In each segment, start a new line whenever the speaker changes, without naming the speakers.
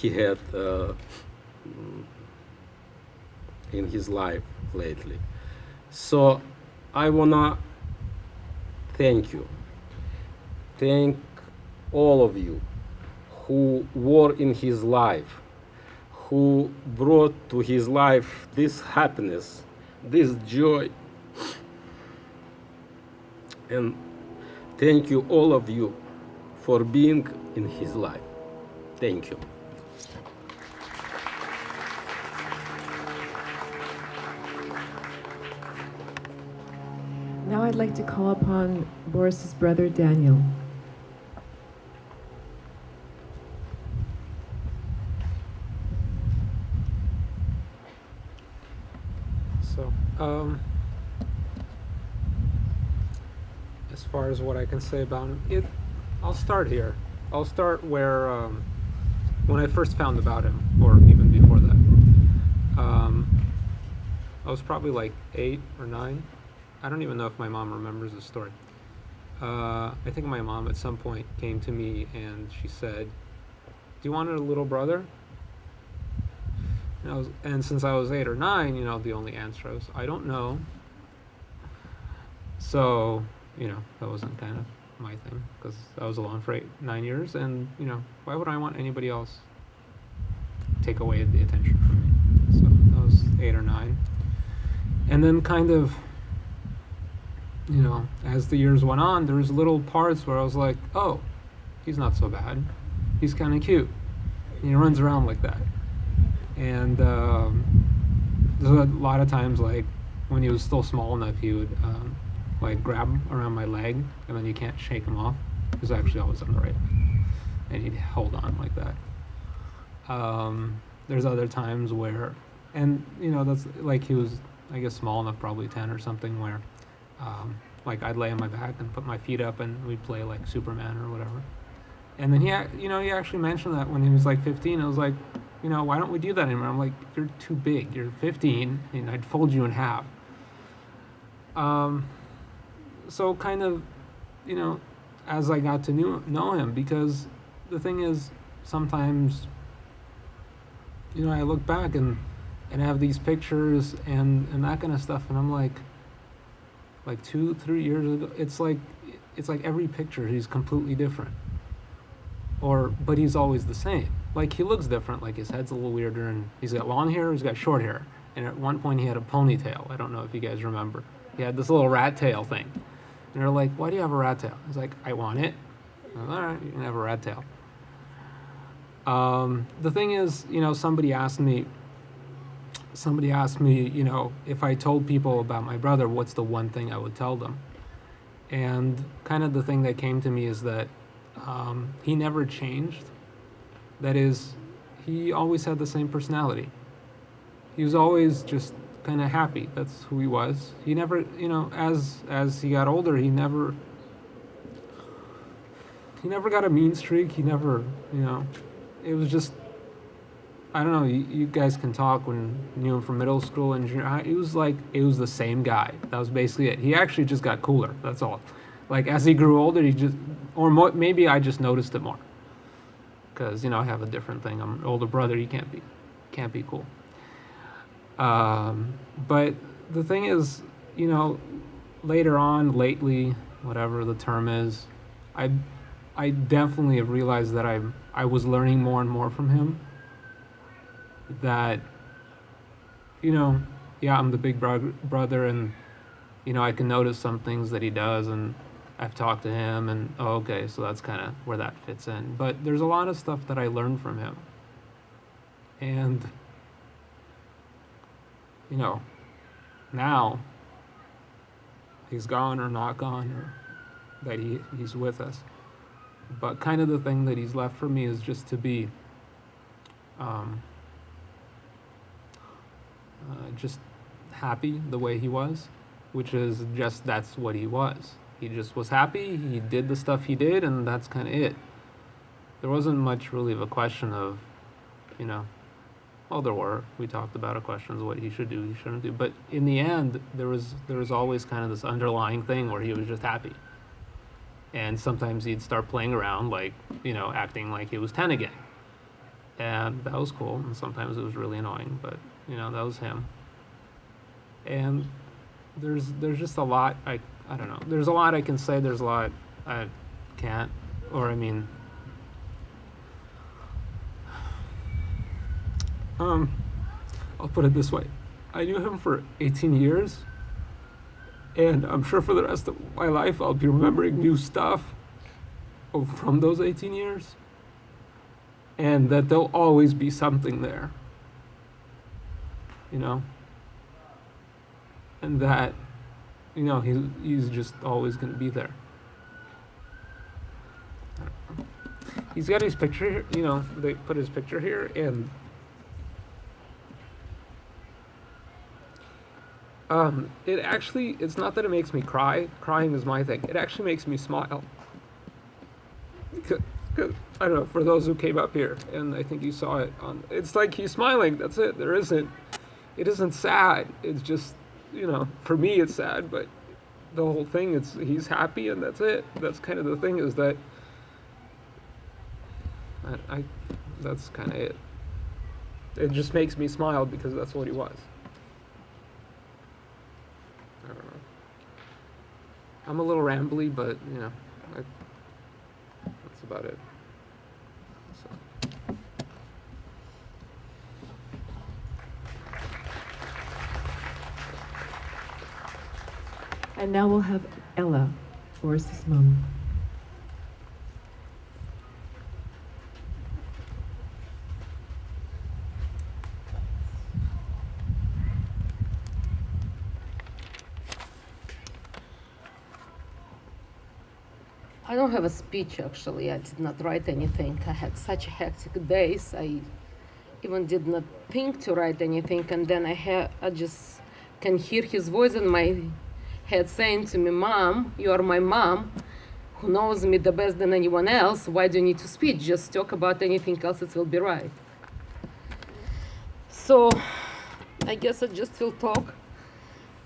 he had in his life lately. So I wanna thank you. Thank all of you who were in his life, who brought to his life this happiness, this joy. And thank you, all of you, for being in his life. Thank you.
Now I'd like to call upon Boris's brother, Daniel.
So, as far as what I can say about him, I'll start here. I'll start where, when I first found about him, or even before that. I was probably like 8 or 9. I don't even know if my mom remembers the story. I think my mom at some point came to me and she said, "Do you want a little brother?" And since I was 8 or 9, the only answer was, "I don't know." So, that wasn't kind of my thing, because I was alone for 9 years, and, why would I want anybody else take away the attention from me? So I was 8 or 9. And then kind of, as the years went on, there was little parts where I was like, oh, he's not so bad. He's kind of cute. And he runs around like that. And there's a lot of times, like, when he was still small enough, he would, like, grab around my leg, and then you can't shake him off. He was actually always on the right. And he'd hold on like that. There's other times where, and, that's, like, he was, I guess, small enough, probably 10 or something, where, like, I'd lay on my back and put my feet up, and we'd play, like, Superman or whatever. And then he actually mentioned that when he was, like, 15. I was like, why don't we do that anymore? I'm like, you're too big. You're 15, and I'd fold you in half. So kind of, as I got to know him, because the thing is, sometimes, I look back and I have these pictures and that kind of stuff, and I'm like 2-3 years ago, it's like every picture he's completely different, but he's always the same. Like, he looks different, like his head's a little weirder, and he's got long hair, he's got short hair, and at one point he had a ponytail. I don't know if you guys remember. He had this little rat tail thing, and they're like, why do you have a rat tail? He's like, I want it. All right, you can have a rat tail. The thing is, somebody asked me, if I told people about my brother, what's the one thing I would tell them? And kind of the thing that came to me is that he never changed. That is, he always had the same personality. He was always just kind of happy. That's who he was. He never, as he got older, he never got a mean streak. He never, it was just, I don't know, you guys can talk when you knew him from middle school and junior high. It was the same guy. That was basically it. He actually just got cooler. That's all. Like, as he grew older, maybe I just noticed it more. Because, I have a different thing. I'm an older brother. You can't be cool. But the thing is, later on, lately, whatever the term is, I definitely have realized that I was learning more and more from him. That, I'm the big brother, and, I can notice some things that he does, and I've talked to him, and, okay, so that's kind of where that fits in. But there's a lot of stuff that I learned from him. And, now he's gone or not gone, or that he's with us. But kind of the thing that he's left for me is just to be just happy the way he was, which is just, that's what he was. He just was happy, he did the stuff he did, and that's kind of it. There wasn't much really of a question of, there were. We talked about questions of what he should do, he shouldn't do. But in the end, there was always kind of this underlying thing where he was just happy. And sometimes he'd start playing around, like, acting like he was 10 again. and that was cool. And sometimes it was really annoying, but that was him. And there's just a lot I don't know. There's a lot I can say. There's a lot I can't, or I mean, I'll put it this way: I knew him for 18 years, and I'm sure for the rest of my life I'll be remembering new stuff from those 18 years, and that there'll always be something there, and that, he's just always going to be there. He's got his picture here, they put his picture here, and it's not that it makes me cry. Crying is my thing. It actually makes me smile. Cause, I don't know, for those who came up here, and I think you saw it it's like he's smiling, that's it. It isn't sad. It's just, for me it's sad, but the whole thing, he's happy, and that's it. That's kind of the thing, is that that's kind of it. It just makes me smile because that's what he was. I don't know. I'm a little rambly, but that's about it. So.
And now we'll have Ella, Boris's mom.
I don't have a speech, actually. I did not write anything. I had such hectic days. I even did not think to write anything. And then I just can hear his voice in my head saying to me, "Mom, you are my mom, who knows me the best than anyone else. Why do you need to speak? Just talk about anything else, it will be right." So I guess I just will talk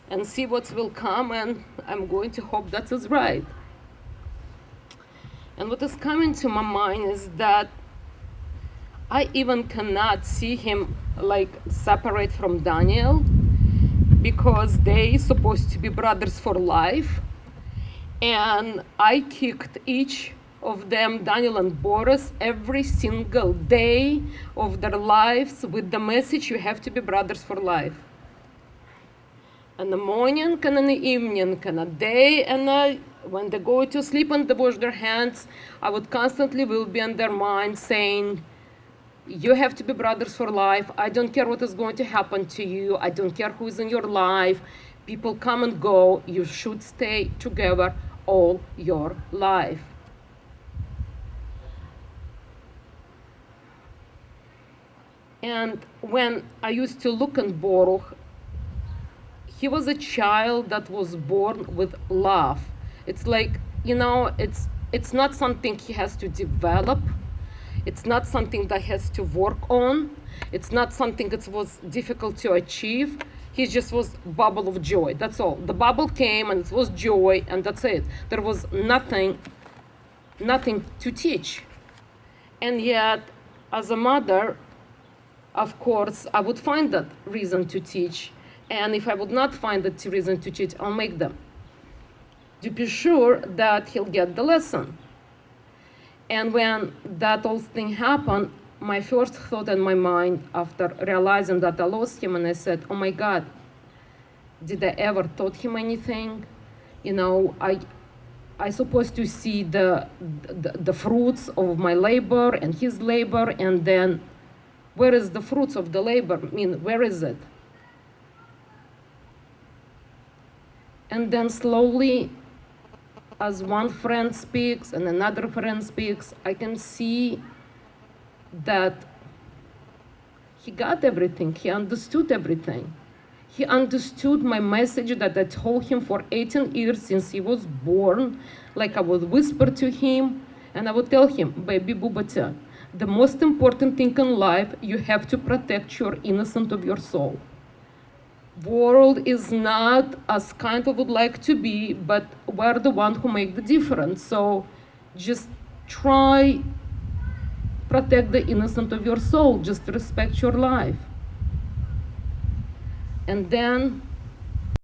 and see what will come, and I'm going to hope that is right. And what is coming to my mind is that I even cannot see him separate from Daniel, because they supposed to be brothers for life. And I kicked each of them, Daniel and Boris, every single day of their lives with the message, you have to be brothers for life. In the morning and in the evening, and a day, and when they go to sleep and they wash their hands, I would constantly will be in their mind saying, you have to be brothers for life. I don't care what is going to happen to you. I don't care who is in your life. People come and go. You should stay together all your life. And when I used to look at Boruch, he was a child that was born with love. It's like, it's not something he has to develop. It's not something that has to work on. It's not something that was difficult to achieve. He just was bubble of joy, that's all. The bubble came and it was joy, and that's it. There was nothing to teach. And yet, as a mother, of course, I would find that reason to teach. And if I would not find that reason to teach, I'll make them, to be sure that he'll get the lesson. And when that whole thing happened, my first thought in my mind after realizing that I lost him, and I said, oh my God, did I ever taught him anything? I supposed to see the fruits of my labor and his labor, and then where is the fruits of the labor? Where is it? And then slowly, as one friend speaks and another friend speaks, I can see that he got everything. He understood everything. He understood my message that I told him for 18 years since he was born. Like I would whisper to him, and I would tell him, baby Bubata, the most important thing in life, you have to protect your innocence of your soul. World is not as kind of would like to be, but we're the one who make the difference. So just try protect the innocence of your soul. Just respect your life. And then